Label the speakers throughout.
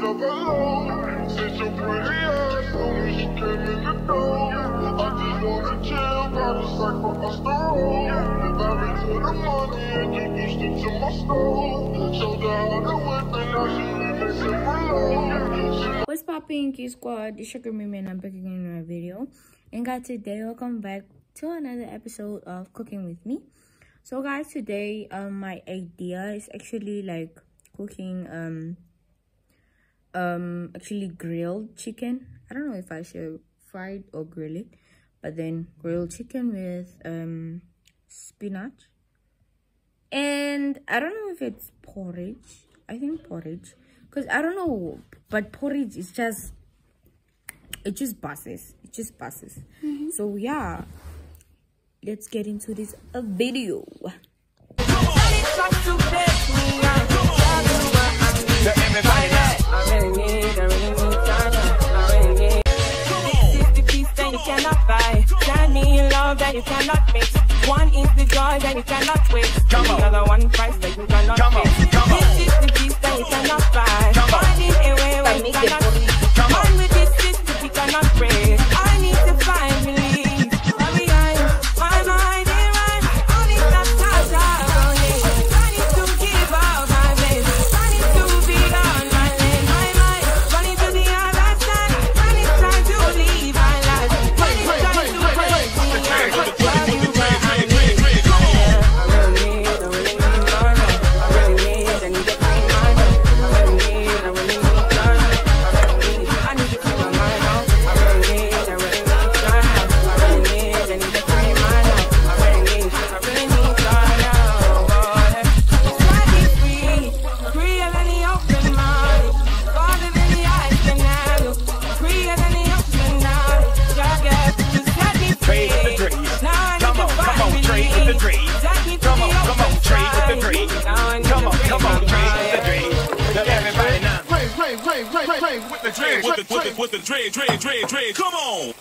Speaker 1: myself alone. Since your pretty ass told me she came in the door. I just wanna chill, got a sack for us to roll. Married to the money, introduced her to my stove. Showed her how to whip and now she remix it for low.
Speaker 2: What's poppin', Q Squad? It's your girl Mimi and I'm back again in another video. And guys, today welcome back to another episode of Cooking with Me. So guys, today my idea is actually like cooking actually grilled chicken. I don't know if I should fry it or grill it, but then grilled chicken with spinach, and I don't know if it's porridge. I think porridge, because I don't know, but porridge is just, it just passes. So yeah, let's get into this video.
Speaker 3: That you cannot mix. One is the joy that you cannot waste. Another one price that you cannot fix. This is the peace that you cannot buy. Finding a way when you cannot see. One with this system you cannot break. I need to find relief. Hurry on, my mind is right. All this stuff I need to give out my place. I need to be on my lane. My mind running to the other side. I need time to leave my life. I need time to break.
Speaker 4: With the Dre, come on!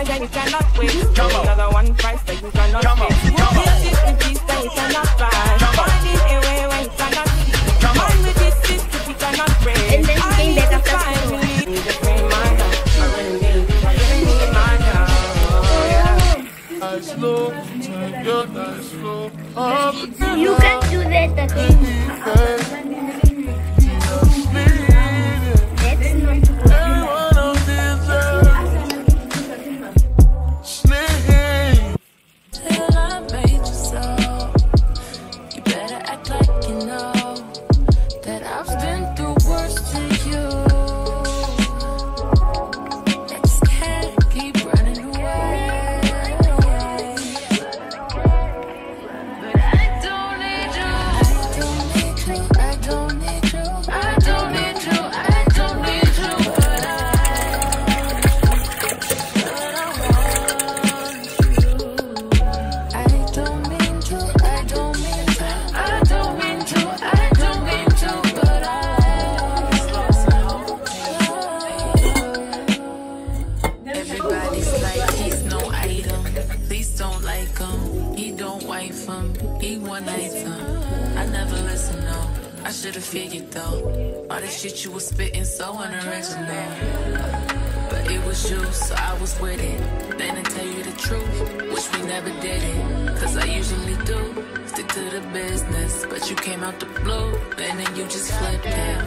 Speaker 3: That you cannot waste. Another one price that you cannot fix. This is the piece that you cannot buy. Finding a way when you cannot see. One with this system you cannot break.
Speaker 2: And then she came back after
Speaker 3: find relief. Need to free my love. I really need my love.
Speaker 1: I slow, you're nice slow.
Speaker 2: You can do that again.
Speaker 5: I should've figured though, all that shit you was spitting so unoriginal. But it was you, so I was with it. Then to tell you the truth, wish we never did it. Cause I usually do, stick to the business. But you came out the blue, and then you just flipped it.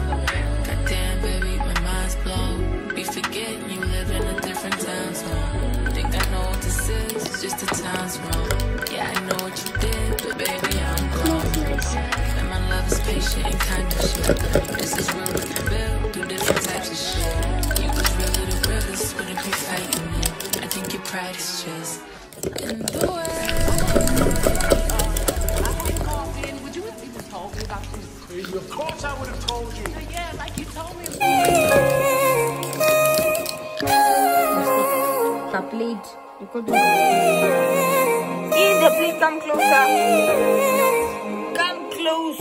Speaker 5: Goddamn baby, my mind's blown. Be forgetting you live in a different time zone. Think I know what this is, just the time's wrong. Yeah, I know what you did, but baby, I'm grown. And my love is patient and kind of shit. This is real with the bill, do different types of shit. You was really the realest, wouldn't be fighting me. I think your pride is just in the way.
Speaker 3: Would you have even told me about this?
Speaker 4: Of course I would have told you.
Speaker 3: Yeah, like you told me.
Speaker 2: Wait. Easy, please come closer. Come close.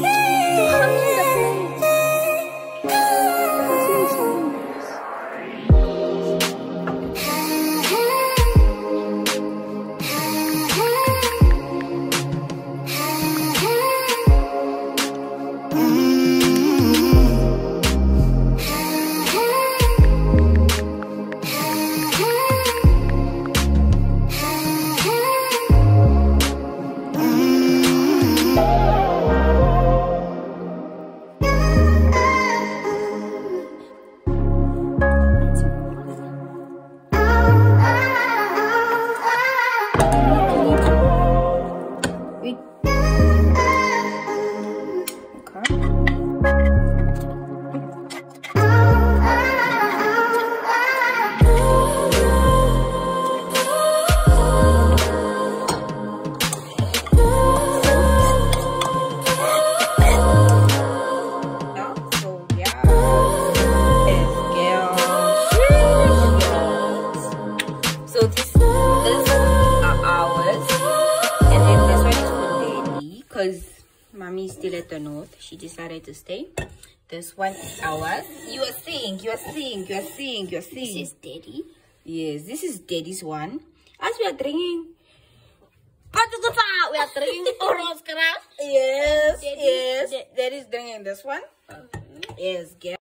Speaker 2: Mommy's still at the north. She decided to stay. This one is ours. You are seeing. This is Daddy. Yes, this is Daddy's one. As we are drinking. We are drinking orange crack. Yes, Daddy's drinking this one. Yes, girl.